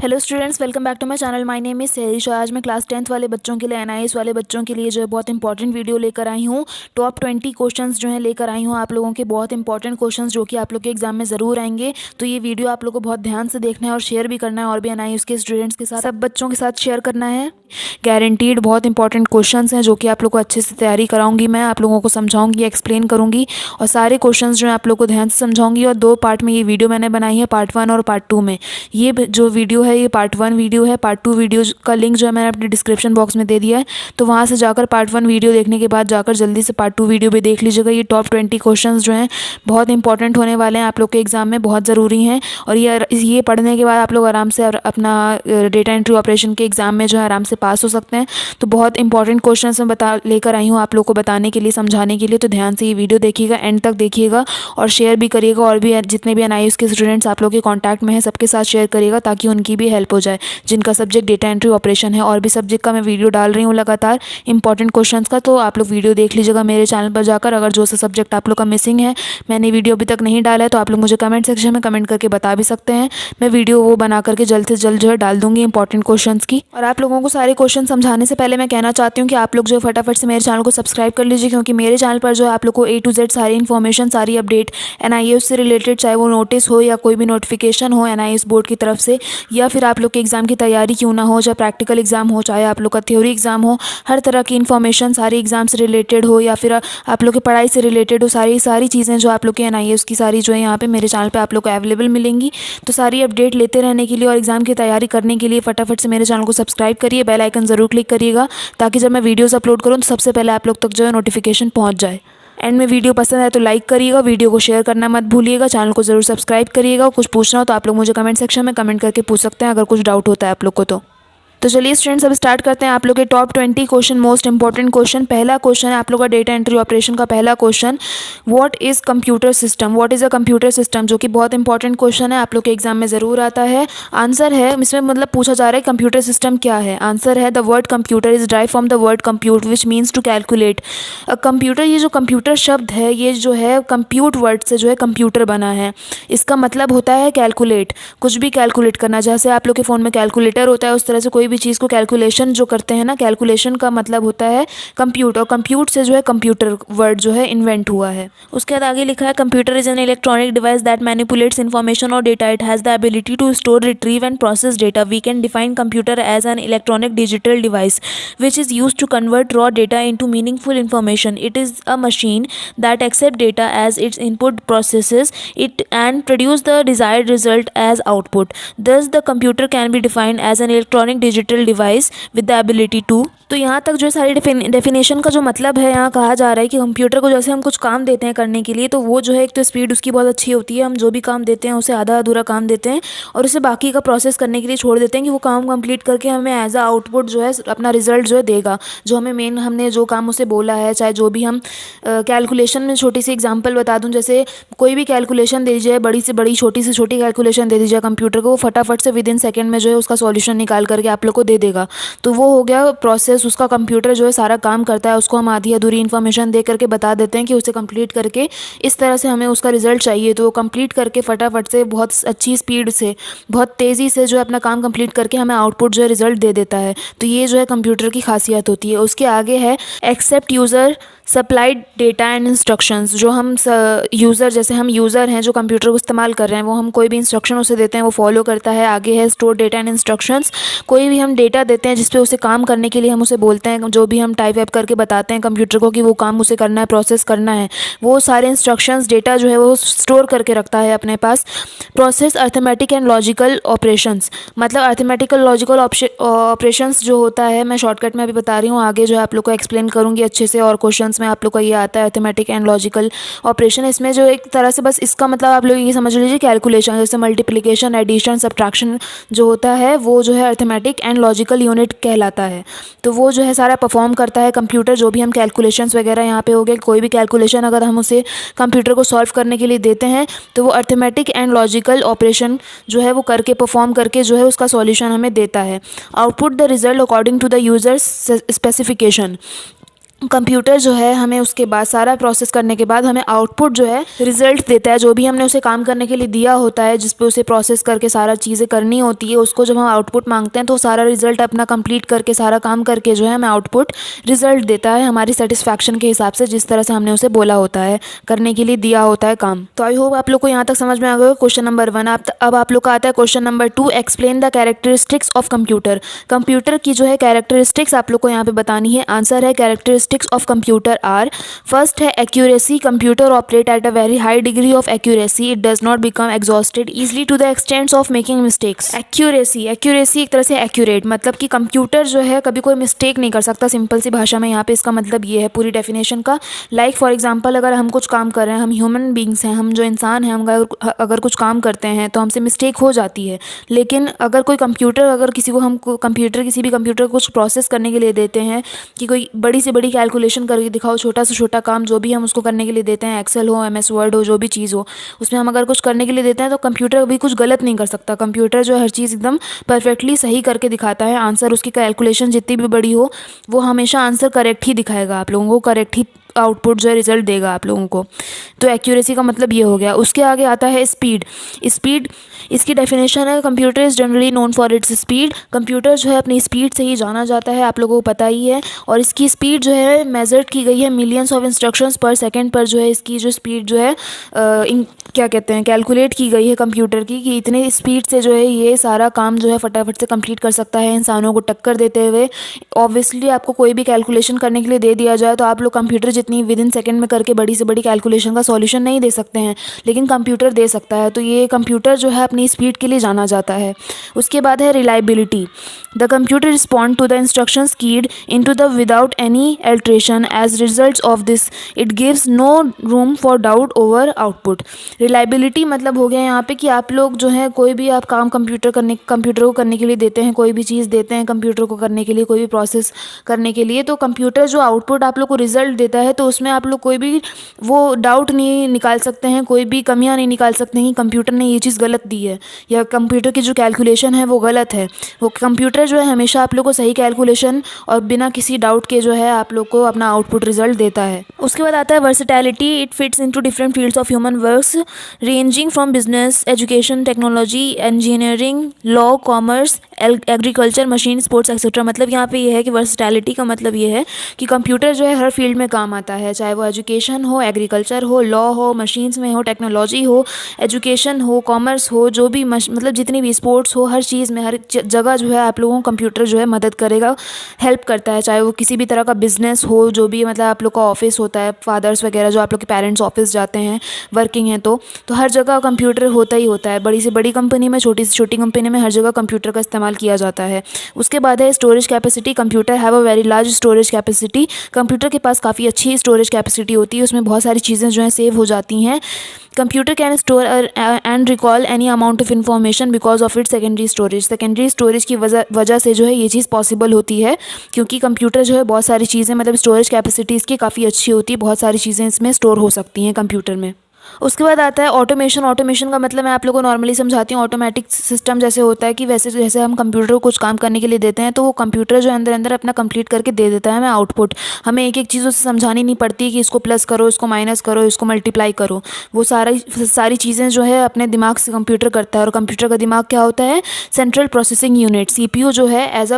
Hello students, welcome back to my channel. My name is Sarish. आज मैं class 10th वाले बच्चों के लिए एनआईएस वाले बच्चों के लिए जो है बहुत इंपॉर्टेंट वीडियो लेकर आई हूँ। टॉप 20 क्वेश्चंस जो है लेकर आई हूँ आप लोगों के, बहुत इंपॉर्टेंट क्वेश्चंस जो कि आप लोग के एग्जाम में ज़रूर आएंगे। तो ये वीडियो आप लोग को बहुत ध्यान से देखना है और शेयर भी करना है, और भी एनआईएस के स्टूडेंट्स के साथ, सब बच्चों के साथ शेयर करना है। गारंटीड बहुत इंपॉर्टेंट क्वेश्चंस हैं जो कि आप लोग को अच्छे से तैयारी कराऊंगी, मैं आप लोगों को समझाऊंगी, एक्सप्लेन करूंगी, और सारे क्वेश्चंस जो है आप लोग को ध्यान से समझाऊंगी। और दो पार्ट में ये वीडियो मैंने बनाई है, पार्ट 1 और पार्ट 2 में। ये जो वीडियो है ये पार्ट 1 वीडियो है। पार्ट 2 वीडियो का लिंक जो है मैंने अपने डिस्क्रिप्शन बॉक्स में दे दिया है, तो वहाँ से जाकर पार्ट 1 वीडियो देखने के बाद जाकर जल्दी से पार्ट 2 वीडियो भी देख लीजिएगा। ये टॉप 20 क्वेश्चंस जो हैं बहुत इंपॉर्टेंट होने वाले हैं, आप लोग के एग्जाम में बहुत ज़रूरी हैं। और ये पढ़ने के बाद आप लोग आराम से अपना डेटा एंट्री ऑपरेशन के एग्ज़ाम में जो है आराम से पास हो सकते हैं। तो बहुत इंपॉर्टेंट क्वेश्चंस मैं लेकर आई हूँ आप लोग को बताने के लिए, समझाने के लिए। तो ध्यान से ये वीडियो देखिएगा, एंड तक देखिएगा और शेयर भी करिएगा। और भी जितने भी एनआईएस के स्टूडेंट्स आप लोग के कॉन्टैक्ट में हैं सबके साथ शेयर करिएगा, ताकि उनकी भी हेल्प हो जाए, जिनका सब्जेक्ट डेटा एंट्री ऑपरेशन है। और भी सब्जेक्ट का मैं वीडियो डाल रही हूँ लगातार इंपॉर्टेंट क्वेश्चंस का, तो आप लोग वीडियो देख लीजिएगा मेरे चैनल पर जाकर। अगर जो सा सब्जेक्ट आप लोग का मिसिंग है, मैंने वीडियो अभी तक नहीं डाला है, तो आप लोग मुझे कमेंट सेक्शन में कमेंट करके बता भी सकते हैं। मैं वीडियो वो बना करके जल्द से जल्द जो है डाल दूंगी इंपॉर्टेंट क्वेश्चंस की। और आप लोगों को सारे क्वेश्चन समझाने से पहले मैं कहना चाहती हूँ कि आप लोग जो फटाफट से मेरे चैनल को सब्सक्राइब कर लीजिए, क्योंकि मेरे चैनल पर जो है आप लोग को A to Z सारी इन्फॉर्मेशन, सारी अपडेट एनआईएस से रिलेटेड, चाहे वो नोटिस हो या कोई भी नोटिफिकेशन हो एनआईएस बोर्ड की तरफ से, या फिर आप लोग के एग्ज़ाम की तैयारी क्यों ना हो, चाहे प्रैक्टिकल एग्जाम हो, चाहे आप लोग का थ्योरी एग्जाम हो, हर तरह की इन्फॉर्मेशन सारी एग्जाम से रिलेटेड हो या फिर आप लोग की पढ़ाई से रिलेटेड हो, सारी चीज़ें जो आप लोग के एनआईएस की सारी जो है यहाँ पे मेरे चैनल पे आप लोग को अवेलेबल मिलेंगी। तो सारी अपडेट लेते रहने के लिए और एग्जाम की तैयारी करने के लिए फटाफट से मेरे चैनल को सब्सक्राइब करिए, बेल आइकन ज़रूर क्लिक करिएगा, ताकि जब मैं वीडियोज़ अपलोड करूँ तो सबसे पहले आप लोग तक जो है नोटिफिकेशन पहुँच जाए। एंड में वीडियो पसंद है तो लाइक करिएगा, वीडियो को शेयर करना मत भूलिएगा, चैनल को ज़रूर सब्सक्राइब करिएगा। कुछ पूछना हो तो आप लोग मुझे कमेंट सेक्शन में कमेंट करके पूछ सकते हैं, अगर कुछ डाउट होता है आप लोग को तो चलिए स्टूडेंट्स, अब स्टार्ट करते हैं आप लोग के top 20 question, most important question. पहला क्वेश्चन है आप लोग का डेटा एंट्री ऑपरेशन का पहला question, what is computer system, what is a computer system, जो कि बहुत इंपॉर्टेंट क्वेश्चन है, आप लोग के एग्जाम में ज़रूर आता है। आंसर है इसमें, मतलब पूछा जा रहा है कंप्यूटर सिस्टम क्या है। आंसर है the word computer is derive from the word compute which means to calculate. Computer, ये जो कंप्यूटर शब्द है ये जो है कंप्यूट वर्ड से जो है कंप्यूटर बना है। इसका मतलब होता है कैलकुलेट, कुछ भी कैलकुलेट करना। जैसे आप लोग के फ़ोन में कैलकुलेटर होता है, उस तरह से कोई भी चीज़ को कैलकुलेशन जो करते हैं ना, कैलकुलेशन का मतलब होता है कंप्यूट, और कंप्यूट से जो है कंप्यूटर वर्ड जो है इन्वेंट हुआ है। उसके बाद आगे लिखा है computer is an electronic device that manipulates information और data. It has the ability to store, retrieve and process data. We can define computer as an electronic digital device which is use to convert raw data into meaningful information. It is a machine that accept data as its input, processes it and produce the desired result as output. Thus the computer can be defined as an electronic digital device with the ability to। तो यहाँ तक जो सारी definition का जो मतलब है, यहाँ कहा जा रहा है कि कंप्यूटर को जैसे हम कुछ काम देते हैं करने के लिए, तो वो जो है एक तो स्पीड उसकी बहुत अच्छी होती है, हम जो भी काम देते हैं उसे आधा अधूरा काम देते हैं और उसे बाकी का प्रोसेस करने के लिए छोड़ देते हैं कि वो काम कंप्लीट करके हमें एज अ आउटपुट जो है अपना रिजल्ट जो है देगा, जो हमें मेन हमने जो काम उसे बोला है। चाहे जो भी हम कैलकुलेशन में छोटी सी एग्जांपल बता दूं, जैसे कोई भी कैलकुलेशन दे दीजिए, बड़ी से बड़ी छोटी से छोटी कैलकुलेशन दे दीजिए कंप्यूटर को, वो फटाफट से विद इन सेकेंड में जो है उसका सॉल्यूशन निकाल करके आप लोग को दे देगा। तो वो हो गया प्रोसेस, उसका कंप्यूटर जो है सारा काम करता है, उसको हम आधी अधूरी इन्फॉर्मेशन दे करके बता देते हैं कि उसे कंप्लीट करके इस तरह से हमें उसका रिजल्ट चाहिए, तो वो कंप्लीट करके फटाफट से बहुत अच्छी स्पीड से बहुत तेज़ी से जो है अपना काम कंप्लीट करके हमें आउटपुट जो है रिजल्ट दे देता है। तो ये जो है कंप्यूटर की खासियत होती है। उसके आगे है accept user supplied data and instructions. जो हम यूज़र, जैसे हम यूज़र हैं जो कंप्यूटर को इस्तेमाल कर रहे हैं, वो हम कोई भी इंस्ट्रक्शन उसे देते हैं वो फॉलो करता है। आगे है स्टोर डेटा एंड इंस्ट्रक्शंस, कोई भी हम डेटा देते हैं जिस पे उसे काम करने के लिए हम उसे बोलते हैं, जो भी हम टाइप वाइप करके बताते हैं कंप्यूटर को कि वो काम उसे करना है, प्रोसेस करना है, वो सारे इंस्ट्रक्शंस डेटा जो है वो स्टोर करके रखता है अपने पास। Process arithmetic and logical operations, मतलब अर्थमेटिकल लॉजिकल ऑपरेशंस जो होता है, मैं शॉर्टकट में अभी बता रही हूँ, आगे जो है आप लोग को एक्सप्लेन करूँगी अच्छे से, और क्वेश्चन में आप लोग को ये आता है अर्थमेटिक एंड लॉजिकल ऑपरेशन। इसमें जो एक तरह से बस इसका मतलब आप लोग ये समझ लीजिए कैलकुलेशन, जैसे मल्टीप्लिकेशन, एडिशन, सब्ट्रैक्शन जो होता है वो जो है अर्थमेटिक एंड लॉजिकल यूनिट कहलाता है। तो वो जो है सारा परफॉर्म करता है कंप्यूटर, जो भी हम कैलकुलेशंस वगैरह यहाँ पे हो गए, कोई भी कैलकुलेशन अगर हम उसे कंप्यूटर को सॉल्व करने के लिए देते हैं तो वो अर्थमेटिक एंड लॉजिकल ऑपरेशन जो है वो करके परफॉर्म करके जो है उसका सॉल्यूशन हमें देता है। Output the result according to the users specification, computer जो है हमें उसके बाद सारा प्रोसेस करने के बाद हमें आउटपुट जो है रिजल्ट देता है। जो भी हमने उसे काम करने के लिए दिया होता है, जिस पे उसे प्रोसेस करके सारा चीज़ें करनी होती है, उसको जब हम आउटपुट मांगते हैं तो सारा रिजल्ट अपना कंप्लीट करके सारा काम करके जो है हमें आउटपुट रिजल्ट देता है हमारी सेटिस्फैक्शन के हिसाब से, जिस तरह से हमने उसे बोला होता है, करने के लिए दिया होता है काम। तो आई होप आप लोग को यहाँ तक समझ में आ गया क्वेश्चन नंबर 1। अब आप लोग का आता है question number 2, explain the characteristics of computer. Computer की जो है कैरेक्टरिस्टिक्स आप लोग को यहाँ पे बतानी है। आंसर है characteristics of computer are, first है accuracy, computer operate at a very high degree of accuracy, it does not become exhausted easily to the extents of making mistakes. Accuracy एक तरह से एक्यूरेट, मतलब कि कंप्यूटर जो है कभी कोई मिस्टेक नहीं कर सकता। सिंपल सी भाषा में यहाँ पे इसका मतलब ये है पूरी डेफिनेशन का। लाइक फॉर एग्जांपल, अगर हम कुछ काम कर रहे हैं, हम ह्यूमन बींग्स हैं, हम जो इंसान हैं, हम अगर कुछ काम करते हैं तो हमसे मिस्टेक हो जाती है। लेकिन अगर कोई कंप्यूटर, अगर किसी को हम किसी भी कंप्यूटर को कुछ प्रोसेस करने के लिए देते हैं कि कोई बड़ी से बड़ी कैलकुलेशन करके दिखाओ, छोटा से छोटा काम जो भी हम उसको करने के लिए देते हैं, एक्सेल हो, MS वर्ड हो, जो भी चीज़ हो, उसमें हम अगर कुछ करने के लिए देते हैं तो कंप्यूटर भी कुछ गलत नहीं कर सकता। कंप्यूटर जो हर चीज़ एकदम परफेक्टली सही करके दिखाता है। आंसर, उसकी कैलकुलेशन जितनी भी बड़ी हो, वो हमेशा आंसर करेक्ट ही दिखाएगा आप लोगों को, करेक्ट ही आउटपुट जो है रिजल्ट देगा आप लोगों को। तो एक्यूरेसी का मतलब ये हो गया। उसके आगे आता है स्पीड। इसकी डेफिनेशन है, computer is generally known for its speed. Computer जो है अपनी स्पीड से ही जाना जाता है, आप लोगों को पता ही है। और इसकी स्पीड जो है मेजर्ड की गई है मिलियंस ऑफ इंस्ट्रक्शंस पर सेकेंड पर। जो है इसकी जो स्पीड जो है क्या कहते हैं, कैलकुलेट की गई है कंप्यूटर की, कि इतने स्पीड से जो है ये सारा काम जो है फटाफट से कंप्लीट कर सकता है, इंसानों को टक्कर देते हुए। ऑब्वियसली आपको कोई भी कैलकुलेशन करने के लिए दे दिया जाए तो आप लोग कंप्यूटर जितनी विद इन सेकेंड में करके बड़ी से बड़ी कैलकुलेशन का सॉल्यूशन नहीं दे सकते हैं, लेकिन कंप्यूटर दे सकता है। तो ये कंप्यूटर जो है अपनी स्पीड के लिए जाना जाता है। उसके बाद है reliability. The computer respond to the instructions keyed into the without any alteration as results of this it gives no room for doubt over output. Reliability मतलब हो गया यहाँ पे कि आप लोग जो है कोई भी आप काम कंप्यूटर को करने के लिए देते हैं, कोई भी चीज़ देते हैं कंप्यूटर को करने के लिए, कोई भी प्रोसेस करने के लिए, तो कंप्यूटर जो आउटपुट आप लोग को रिजल्ट देता है तो उसमें आप लोग कोई भी वो डाउट नहीं निकाल सकते हैं, कोई भी कमियां नहीं निकाल सकते हैं कि कंप्यूटर ने ये चीज़ गलत दी है या कंप्यूटर की जो कैलकुलेशन है वो गलत है। वो कंप्यूटर जो है हमेशा आप लोग को सही कैलकुलेशन और बिना किसी डाउट के जो है आप लोग को अपना आउटपुट रिजल्ट देता है। उसके बाद आता है versatility. It fits into different fields of human works ranging from business, education, technology, engineering, law, commerce, agriculture, machine, sports etcetera. मतलब यहाँ पे ये है कि वर्सेटैलिटी का मतलब ये है कि कंप्यूटर जो है हर फील्ड में काम आता है, चाहे वो एजुकेशन हो, एग्रीकल्चर हो, लॉ हो, मशीन्स में हो, टेक्नोलॉजी हो, एजुकेशन हो, कॉमर्स हो, जो भी मतलब जितनी भी स्पोर्ट्स हो, हर चीज़ में, हर जगह जो है आप लोगों को कंप्यूटर जो है मदद करेगा, हेल्प करता है। चाहे वो किसी भी तरह का बिजनेस हो, जो भी मतलब आप लोग का ऑफिस होता है, फादर्स वगैरह जो आप लोग के पेरेंट्स ऑफिस जाते हैं, वर्किंग हैं, तो हर जगह कंप्यूटर होता ही होता है। बड़ी से बड़ी कंपनी में, छोटी से छोटी कंपनी में, हर जगह कंप्यूटर का इस्तेमाल किया जाता है। उसके बाद है storage capacity. Computer have a very large storage capacity. Computer के पास काफ़ी अच्छी स्टोरेज कैपेसिटी होती है, उसमें बहुत सारी चीज़ें जो हैं सेव हो जाती हैं। Computer can store and recall any amount of information because of it secondary storage. Secondary storage की वजह से जो है ये चीज़ पॉसिबल होती है, क्योंकि कंप्यूटर जो है बहुत सारी चीज़ें, मतलब स्टोरेज कैपेसिटी इसकी काफ़ी अच्छी होती है, बहुत सारी चीज़ें इसमें स्टोर हो सकती हैं कंप्यूटर में। उसके बाद आता है ऑटोमेशन। ऑटोमेशन का मतलब मैं आप लोगों को नॉर्मली समझाती हूँ। ऑटोमेटिक सिस्टम जैसे होता है कि वैसे जैसे हम कंप्यूटर को कुछ काम करने के लिए देते हैं तो वो कंप्यूटर जो अंदर अंदर अपना कंप्लीट करके दे देता है हमें आउटपुट। हमें एक एक चीज़ उससे समझानी नहीं पड़ती कि इसको प्लस करो, इसको माइनस करो, इसको मल्टीप्लाई करो। वो सारी चीज़ें जो है अपने दिमाग से कंप्यूटर करता है। और कंप्यूटर का दिमाग क्या होता है? सेंट्रल प्रोसेसिंग यूनिट, CPU जो है एज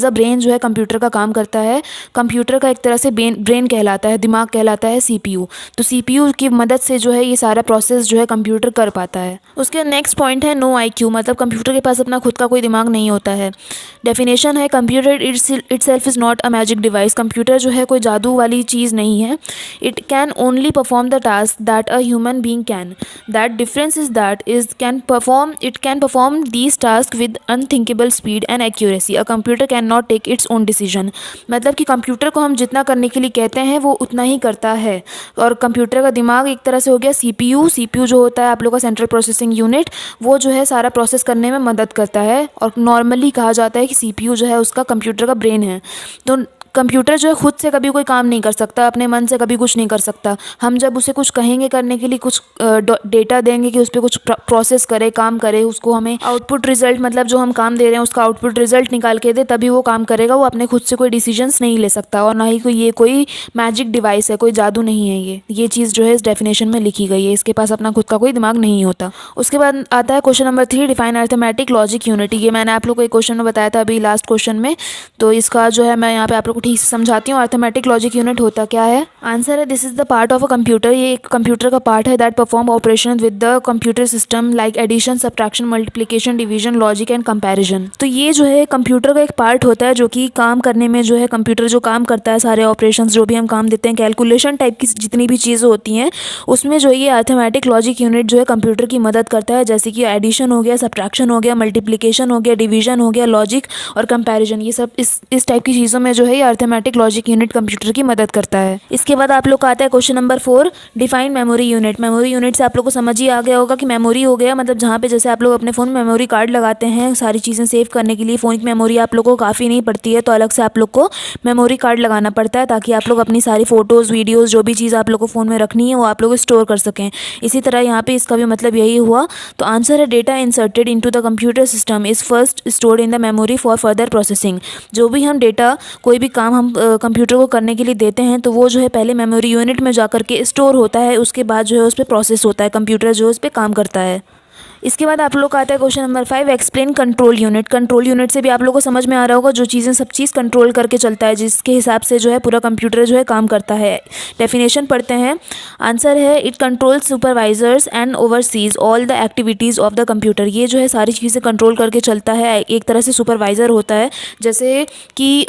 अ ब्रेन जो है कंप्यूटर का काम करता है। कंप्यूटर का एक तरह से ब्रेन कहलाता है, दिमाग कहलाता है CPU। तो CPU की मदद से जो है ये सारा प्रोसेस जो है कंप्यूटर कर पाता है। उसके नेक्स्ट पॉइंट है नो IQ, मतलब कंप्यूटर के पास अपना खुद का कोई दिमाग नहीं होता है। डेफिनेशन है computer itself is not a magic device. Computer जो है कोई जादू वाली चीज़ नहीं है। It can only perform the task that a human being can. That difference is that it can perform these task with unthinkable speed and accuracy. A computer can not take its own decision. मतलब कि computer को हम जितना करने के लिए कहते हैं वो उतना ही करता है। और कंप्यूटर का दिमाग एक तरह से हो गया CPU जो होता है आप लोग का सेंट्रल प्रोसेसिंग यूनिट, वो जो है सारा प्रोसेस करने में मदद करता है। और नॉर्मली कहा जाता है कि CPU जो है उसका कंप्यूटर का ब्रेन है। तो कंप्यूटर जो है खुद से कभी कोई काम नहीं कर सकता, अपने मन से कभी कुछ नहीं कर सकता। हम जब उसे कुछ कहेंगे करने के लिए, कुछ डेटा देंगे कि उस पर कुछ प्रोसेस करे, काम करे, उसको हमें आउटपुट रिजल्ट, मतलब जो हम काम दे रहे हैं उसका आउटपुट रिजल्ट निकाल के दे, तभी वो काम करेगा। वो अपने खुद से कोई डिसीजंस नहीं ले सकता, और ना ही कोई मैजिक डिवाइस है, कोई जादू नहीं है। ये चीज़ जो है इस डेफिनेशन में लिखी गई है। इसके पास अपना खुद का कोई दिमाग नहीं होता। उसके बाद आता है question number 3, define arithmetic logic unity. ये मैंने आप लोग को एक क्वेश्चन में बताया था अभी लास्ट क्वेश्चन में, तो इसका जो है मैं यहाँ पे आप लोग को ठीक से समझाती हूँ। अर्थमेटिक लॉजिक यूनिट होता क्या है? आंसर है this is the part of a computer. ये एक कंप्यूटर का पार्ट है that perform operation with the computer system like addition, subtraction, multiplication, division, logic and comparison. तो ये जो है कंप्यूटर का एक पार्ट होता है जो कि काम करने में जो है कंप्यूटर जो काम करता है, सारे ऑपरेशंस जो भी हम काम देते हैं, कैलकुलेशन टाइप की जितनी भी चीज़ें होती हैं उसमें जो ये अर्थमेटिक लॉजिक यूनिट जो है कंप्यूटर की मदद करता है। जैसे कि एडिशन हो गया, सब्ट्रैक्शन हो गया, मल्टीप्लिकेशन हो गया, डिवीजन हो गया, लॉजिक और कंपैरिजन, ये सब इस टाइप की चीज़ों में जो है ये अर्थमेटिक लॉजिक यूनिट कंप्यूटर की मदद करता है। इसके बाद आप लोग का आता है question number 4, define memory unit. Memory unit से आप लोग को समझ ही आ गया होगा कि मेमोरी हो गया मतलब जहाँ पे जैसे आप लोग अपने फ़ोन में मेमोरी कार्ड लगाते हैं सारी चीज़ें सेव करने के लिए। फ़ोन की मेमोरी आप लोग को काफ़ी नहीं पड़ती है, तो अलग से आप लोग को मेमोरी कार्ड लगाना पड़ता है ताकि आप लोग अपनी सारी फ़ोटोज़, वीडियोज़, जो भी चीज़ आप लोग को फ़ोन में रखनी है वो आप लोग स्टोर कर सकें। इसी तरह यहाँ पे इसका भी मतलब यही हुआ। तो आंसर है data inserted into the computer system is first stored in the memory for further processing. जो भी हम डेटा, कोई भी काम हम कंप्यूटर को करने के लिए देते हैं तो वो जो है पहले मेमोरी यूनिट में जा कर के स्टोर होता है, उसके बाद जो है उस पर प्रोसेस होता है, कंप्यूटर जो है उस पर काम करता है। इसके बाद आप लोग का आता है question number 5, explain control unit. Control unit से भी आप लोगों को समझ में आ रहा होगा जो चीज़ें सब चीज़ कंट्रोल करके चलता है, जिसके हिसाब से जो है पूरा कंप्यूटर जो है काम करता है। डेफिनेशन पढ़ते हैं। आंसर है it control supervisors and overseas all the activities of the computer. ये जो है सारी चीज़ें कंट्रोल करके चलता है। एक तरह से सुपरवाइज़र होता है, जैसे कि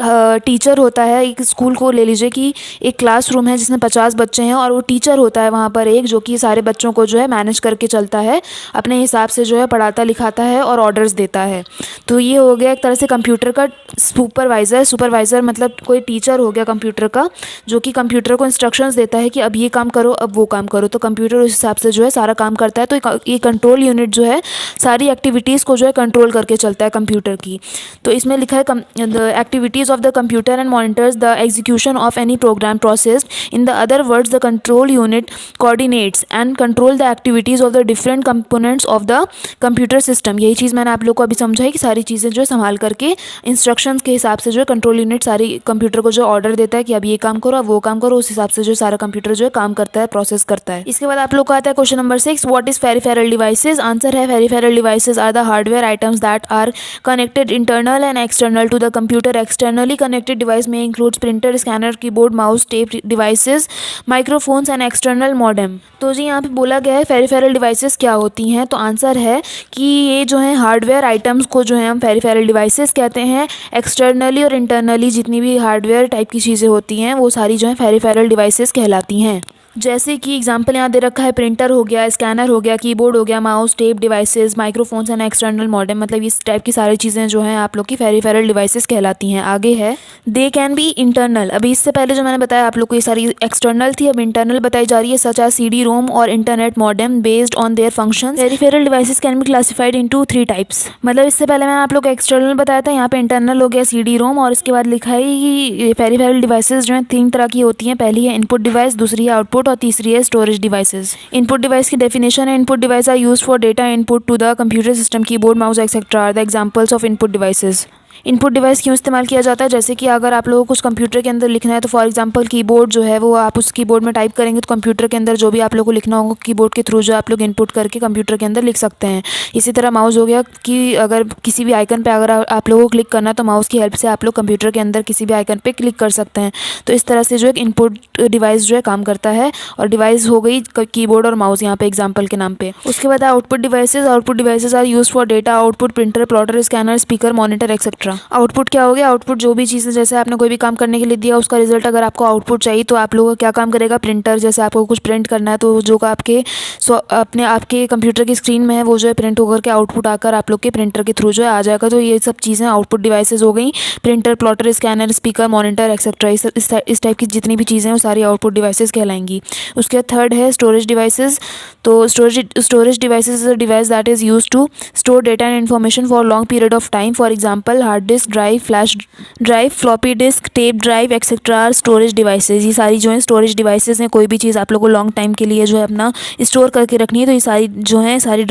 टीचर होता है। एक स्कूल को ले लीजिए कि एक क्लासरूम है जिसमें 50 बच्चे हैं और वो टीचर होता है वहाँ पर एक, जो कि सारे बच्चों को जो है मैनेज करके चलता है, अपने हिसाब से जो है पढ़ाता लिखाता है और ऑर्डर्स देता है। तो ये हो गया एक तरह से कंप्यूटर का सुपरवाइज़र। सुपरवाइज़र मतलब कोई टीचर हो गया कंप्यूटर का, जो कि कंप्यूटर को इंस्ट्रक्शंस देता है कि अब ये काम करो, अब वो काम करो। तो कंप्यूटर उस हिसाब से जो है सारा काम करता है। तो ये कंट्रोल यूनिट जो है सारी एक्टिविटीज़ को जो है कंट्रोल करके चलता है कंप्यूटर की। तो इसमें लिखा है the activities of the computer and monitors the execution of any program processed. In the other words the control unit coordinates and control the activities of the different components of the computer system. यही चीज़ मैंने आप लोग को अभी समझाई कि सारी चीज़ें जो है संभाल करके इंस्ट्रक्शंस के हिसाब से जो है कंट्रोल यूनिट सारी कंप्यूटर को जो ऑर्डर देता है कि अब ये काम करो, अब वो काम करो, उस हिसाब से जो सारा कंप्यूटर जो है काम करता है, प्रोसेस करता है। इसके बाद आप लोग का आता है question number 6, what is peripheral devices. Answer है peripheral devices are the hardware items that are connected internal and external to the computer. Externally connected device में includes printer, scanner, keyboard, mouse, tape devices, microphones and external modem. तो जी यहाँ पे बोला गया है peripheral devices क्या होती हैं। तो आंसर है कि ये जो है हार्डवेयर आइटम्स को जो है हम पेरिफेरल डिवाइसेस कहते हैं। एक्सटर्नली और इंटरनली जितनी भी हार्डवेयर टाइप की चीज़ें होती हैं वो सारी जो है पेरिफेरल डिवाइसेस कहलाती हैं। जैसे कि एग्जांपल यहाँ दे रखा है, प्रिंटर हो गया, स्कैनर हो गया, कीबोर्ड हो गया, mouse, tape devices, microphones and external modem. मतलब इस टाइप की सारी चीज़ें जो हैं आप लोग की पेरिफेरल डिवाइसेस कहलाती हैं। आगे है दे कैन बी इंटरनल। अभी इससे पहले जो मैंने बताया आप लोग को ये सारी एक्सटर्नल थी, अब इंटरनल बताई जा रही है, सच एज CD रोम और internet modem based on their function. Peripheral devices can be classified into 3 types. मतलब इससे पहले मैंने आप लोग को एक्सटर्नल बताया था, यहाँ पे इंटरनल हो गया CD रोम, और इसके बाद लिखा है कि पेरिफेरल डिवाइसेस जो है 3 तरह की होती हैं। पहली है इनपुट डिवाइस, दूसरी है आउटपुट और तीसरी है स्टोरेज डिवाइसेस। इनपुट डिवाइस की डेफिनेशन है, input device are used for data input to the computer system. Keyboard, mouse etcetera are the examples of input devices. Input device क्यों इस्तेमाल किया जाता है? जैसे कि अगर आप लोगों को कुछ कंप्यूटर के अंदर लिखना है तो फॉर एग्जांपल कीबोर्ड जो है वो आप उस कीबोर्ड में टाइप करेंगे तो कंप्यूटर के अंदर जो भी आप लोगों को लिखना होगा कीबोर्ड के थ्रू जो आप लोग इनपुट करके कंप्यूटर के अंदर लिख सकते हैं। इसी तरह माउस हो गया कि अगर किसी भी आइकन पे अगर आप लोगों को क्लिक करना है तो माउस की हेल्प से आप लोग कंप्यूटर के अंदर किसी भी आइकन पे क्लिक कर सकते हैं। तो इस तरह से जो एक इनपुट डिवाइस जो है काम करता है। और डिवाइस हो गई कीबोर्ड और माउस यहाँ पे एग्जाम्पल के नाम पे। उसके बाद output devices. Output devices are use for data output, printer, plotter, scanner, speaker, monitor etcetera. Output क्या हो गया? आउटपुट जो भी चीज़ें, जैसे आपने कोई भी काम करने के लिए दिया उसका रिजल्ट अगर आपको आउटपुट चाहिए तो आप लोगों को क्या काम करेगा? प्रिंटर, जैसे आपको कुछ प्रिंट करना है तो जो आपके कंप्यूटर की स्क्रीन में है वो जो है प्रिंट होकर के आउटपुट आकर आप लोग के प्रिंटर के थ्रू जो है आ जाएगा। तो ये सब चीज़ें आउटपुट डिवाइसेज हो गई। Printer, plotter, scanner, speaker, monitor etcetera, इस टाइप की जितनी भी चीज़ें हैं वो सारी आउटपुट डिवाइसेज कहलाएंगी। उसके बाद थर्ड है स्टोरेज डिवाइसेज। तो storage devices is a device that is used to store data and information for long period of time. For example hard hard disk drive, flash drive, floppy disk, tape drive etcetera, storage devices. ये सारी जो है storage devices हैं। कोई भी चीज़ आप लोग को लॉन्ग टाइम के लिए जो है अपना स्टोर करके रखनी है तो ये सारी जो है सारी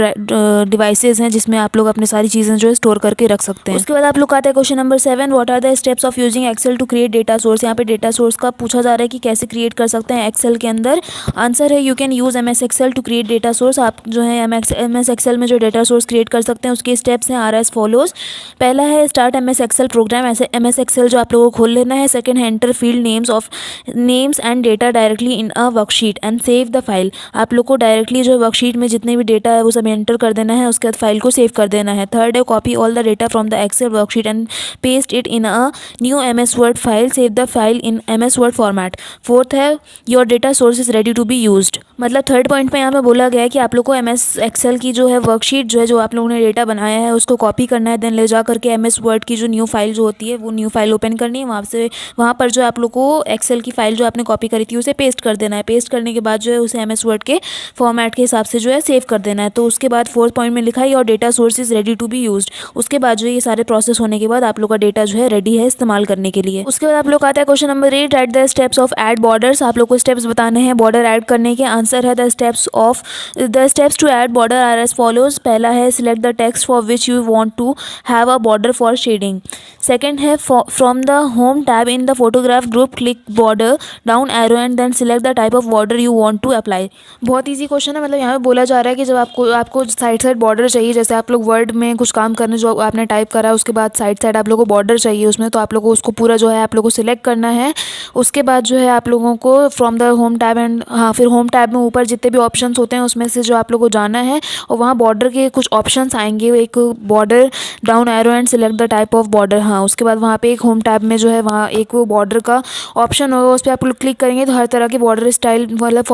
डिवाइसेज हैं जिसमें आप लोग अपनी सारी चीज़ें जो है स्टोर करके रख सकते हैं। उसके बाद आप लोग का आता है question number 7, what are the steps of using Excel to create data source. यहाँ पे डेटा सोर्स का पूछा जा रहा है कि कैसे क्रिएट कर सकते हैं एक्सेल के अंदर। आंसर है you can use MS Excel to create data source. आप जो है MS एक्सेल में जो डेटा सोर्स क्रिएट कर सकते हैं उसके स्टेप्स हैं आर एज फॉलोज। पहला है स्टार्ट MS एक्सेल प्रोग्राम। ऐसे MS एक्सेल जो आप लोगों को खोल लेना है। सेकंड है enter field names and data directly in a worksheet and save the file. आप लोग को डायरेक्टली जो वर्कशीट में जितने भी डेटा है वो सब एंटर कर देना है, उसके बाद फाइल को सेव कर देना है। थर्ड है copy all the data from the Excel worksheet and paste it in a new MS Word file, save the file in MS Word format. Fourth है your data source is ready to be used. मतलब third point में यहाँ पे बोला गया है कि आप लोग को MS एक्सेल की जो है वर्कशीट जो है जो आप लोगों ने डेटा बनाया है उसको कॉपी करना है, देन ले जा करके MS वर्ड की जो न्यू फाइल जो होती है वो न्यू फाइल ओपन करनी है। वहाँ पर जो आप लोग को एक्सेल की फाइल जो आपने कॉपी करी थी उसे पेस्ट कर देना है। पेस्ट करने के बाद जो है उसे MS वर्ड के फॉर्मेट के हिसाब से जो है सेव कर देना है। तो उसके बाद फोर्थ पॉइंट में लिखा है your data source is ready to be used. उसके बाद जो ये सारे प्रोसेस होने के बाद आप लोग का डेटा जो है रेडी है इस्तेमाल करने के लिए। उसके बाद आप लोग आता है question number 8, right the steps of add borders. आप लोग को स्टेप्स बताने हैं बॉर्डर ऐड करने के। आंसर है the steps to add border are as follows. पहला है select the text for which you want to have a border for shading. Second है from the home tab in the photograph group click border down arrow and then select the type of border you want to apply. बहुत easy question है। मतलब यहाँ पे बोला जा रहा है कि जब आपको साइड बॉर्डर चाहिए, जैसे आप लोग वर्ड में कुछ काम करने जो आपने टाइप करा है उसके बाद साइड आप लोगों को बॉर्डर चाहिए उसमें, तो आप लोगों को उसको पूरा जो है आप लोगों को सिलेक्ट करना है। उसके बाद जो है आप लोगों को from the home tab and फिर होम टैब में ऊपर जितने भी ऑप्शंस होते हैं उसमें से जो आप लोगों को जाना है और वहाँ बॉर्डर के कुछ ऑप्शंस आएंगे, एक border down arrow and select the type of border. उसके बाद वहाँ पे एक होम टैब में जो है वहाँ एक वो बॉर्डर का ऑप्शन होगा, उस पर आप लोग क्लिक करेंगे तो हर तरह के बॉर्डर स्टाइल मतलब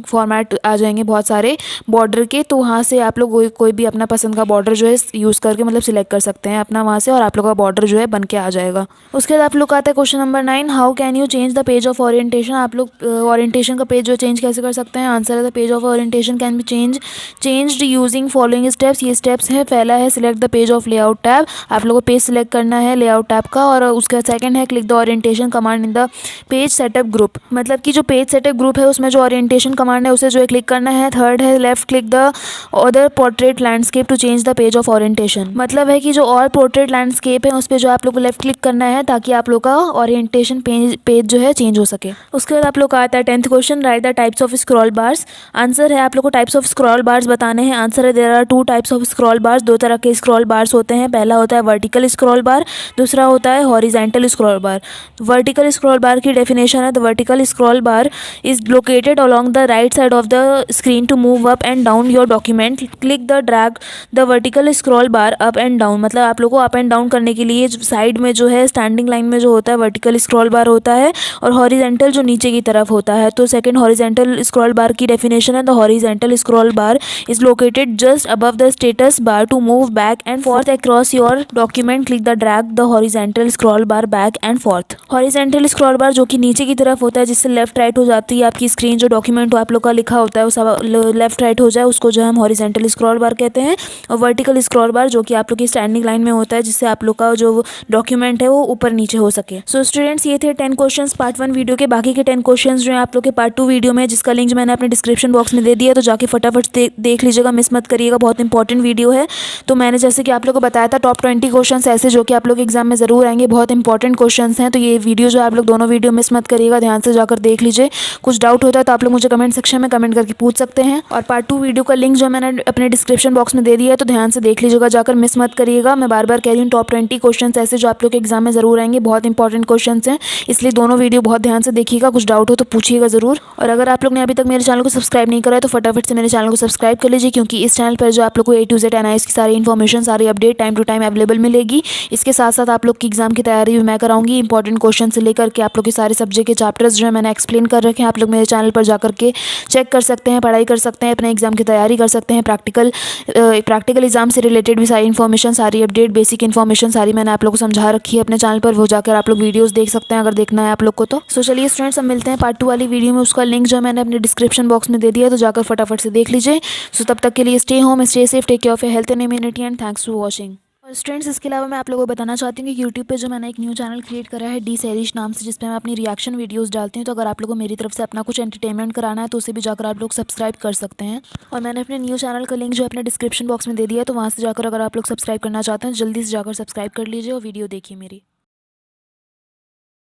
फॉर्मेट आ जाएंगे बहुत सारे बॉर्डर के। तो वहाँ से आप लोग कोई भी अपना पसंद का बॉर्डर जो है यूज़ करके मतलब सिलेक्ट कर सकते हैं अपना वहाँ से और आप लोग का बॉर्डर जो है बन के आ जाएगा। उसके बाद आप लोग का आता है question number 9, how can you change the page of orientation. आप लोग ओरिएंटेशन का पेज जो चेंज कैसे कर सकते हैं। आंसर है the page of orientation can be changed using following steps. ये स्टेप्स हैं। पहला है select the page of layout tab. आप लोगों को पेज सिलेक्ट करना है लेआउट टैब का। और उसका सेकंड है click the orientation command in the page setup group. मतलब कि जो पेज सेटअप ग्रुप है उसमें जो ओरिएंटेशन कमांड है उसे जो है क्लिक करना है। थर्ड है left click the other portrait landscape to change the page of orientation. मतलब है कि जो और पोर्ट्रेट लैंडस्केप है उस पर जो आप लोग को लेफ्ट क्लिक करना है ताकि आप लोग का ओरिएंटेशन पेज जो है चेंज हो सके। उसके बाद आप लोग का आता है 10th question, right the types of scroll bars. Answer है आप लोग को टाइप्स ऑफ स्क्रॉल बार्स बताने हैं। आंसर है there are 2 types of scroll bars. 2 तरह के स्क्रॉल बार्स होते हैं। पहला होता है वर्टिकल स्क्रॉल बार, दूसरा होता है horizontal scroll bar. Vertical scroll bar की डेफिनेशन है the vertical scroll bar is located along the right side of the screen to move up and down your document. Click the drag the vertical scroll bar up and down. मतलब आप लोग को up and down करने के लिए side में जो है स्टैंडिंग लाइन में जो होता है वर्टिकल स्क्रॉल बार होता है और हॉरिजॉन्टल जो नीचे की तरफ होता है। तो सेकंड हॉरिजॉन्टल स्क्रॉल बार की डेफिनेशन है the horizontal scroll bar is located just above the status bar to move back and forth across your document. Click the drag the horizontal scroll bar back and forth. Horizontal scroll bar जो कि नीचे की तरफ होता है जिससे left right हो जाती है आपकी स्क्रीन, जो डॉक्यूमेंट आप लोग का लिखा होता है वो लेफ्ट राइट हो जाए उसको जो है हम हॉरिजॉन्टल स्क्रॉल बार कहते हैं। और वर्टिकल स्क्रॉल बार जो कि आप लोग की स्टैंडिंग लाइन में होता है जिससे आप लोग का जो डॉक्यूमेंट है वो ऊपर नीचे हो सके। सो स्टूडेंट्स ये थे 10 क्वेश्चंस पार्ट 1 वीडियो के। बाकी के 10 क्वेश्चंस जो है आप लोग के पार्ट 2 वीडियो में जिसका लिंक मैंने अपने डिस्क्रिप्शन बॉक्स में दे दिया, तो जाके फटाफट देख लीजिएगा, मिस मत करिएगा, बहुत इंपॉर्टेंट वीडियो है। तो मैंने जैसे कि आप लोग को बताया था टॉप 20 क्वेश्चंस ऐसे जो कि आप लोग एग्जाम में जरूर आएंगे, बहुत इंपॉर्टेंट क्वेश्चंस हैं। तो ये वीडियो जो आप लोग दोनों वीडियो मिस मत करिएगा, ध्यान से जाकर देख लीजिए। कुछ डाउट होता है तो आप लोग मुझे कमेंट सेक्शन में कमेंट करके पूछ सकते हैं। और पार्ट 2 वीडियो का लिंक जो मैंने अपने डिस्क्रिप्शन बॉक्स में दे दिया है तो ध्यान से देख लीजिएगा, जाकर मिस मत करिएगा। मैं बार बार कह रही हूँ टॉप 20 क्वेश्चंस ऐसे जो आप लोग के एग्जाम में जरूर आएंगे, बहुत इंपॉर्टेंट क्वेश्चंस हैं, इसलिए दोनों वीडियो बहुत ध्यान से देखिएगा। कुछ डाउट हो तो पूछिएगा जरूर। और अगर आप लोग ने अभी तक मेरे चैनल को सब्सक्राइब नहीं करा है तो फटाफट से मेरे चैनल को सब्सक्राइब कर लीजिए, क्योंकि इस चैनल पर जो आप लोग को A to Z एनालिसिस की सारी इन्फॉर्मेशन, सारी update time to time available मिलेगी। इसके साथ साथ आप लोग की एग्जाम की तैयारी भी मैं कराऊंगी। इंपॉर्टेंट क्वेश्चन से लेकर के आप लोग के सारे सब्जेक्ट के चैप्टर्स जो है मैंने एक्सप्लेन कर रखे हैं, आप लोग मेरे चैनल पर जाकर के चेक कर सकते हैं, पढ़ाई कर सकते हैं, अपने एग्जाम की तैयारी कर सकते हैं। प्रैक्टिकल एग्जाम से रिलेटेड भी सारी इन्फॉर्मेशन, सारी अपडेट, बेसिक इन्फॉर्मेशन सारी मैंने आप लोग को समझा रखी है अपने चैनल पर, वो जाकर आप लोग वीडियोस देख सकते हैं अगर देखना है आप लोग को तो। सो चलिए स्टूडेंट्स, हम मिलते हैं पार्ट 2 वाली वीडियो में। उसका लिंक जो मैंने अपने डिस्क्रिप्शन बॉक्स में दे दिया, तो जाकर फटाफट से देख लीजिए। सो तब तक के लिए stay home, stay safe, take care of your health and immunity and thanks for watching. और स्टूडेंट्स इसके अलावा मैं आप लोगों को बताना चाहती हूँ कि यूट्यूब पे जो मैंने एक न्यू चैनल क्रिएट करा है डी सैरिश नाम से, जिसपे मैं अपनी रिएक्शन वीडियोस डालती हूँ। तो अगर आप लोगों को मेरी तरफ से अपना कुछ एंटरटेनमेंट कराना है तो उसे भी जाकर आप लोग सब्सक्राइब कर सकते हैं। और मैंने अपने न्यू चैनल का लिंक जो अपने डिस्क्रिप्शन बॉक्स में दे दिया है, तो वहाँ से जाकर अगर आप लोग सब्सक्राइब करना चाहते हैं जल्दी से जाकर सब्सक्राइब कर लीजिए और वीडियो देखिए मेरी।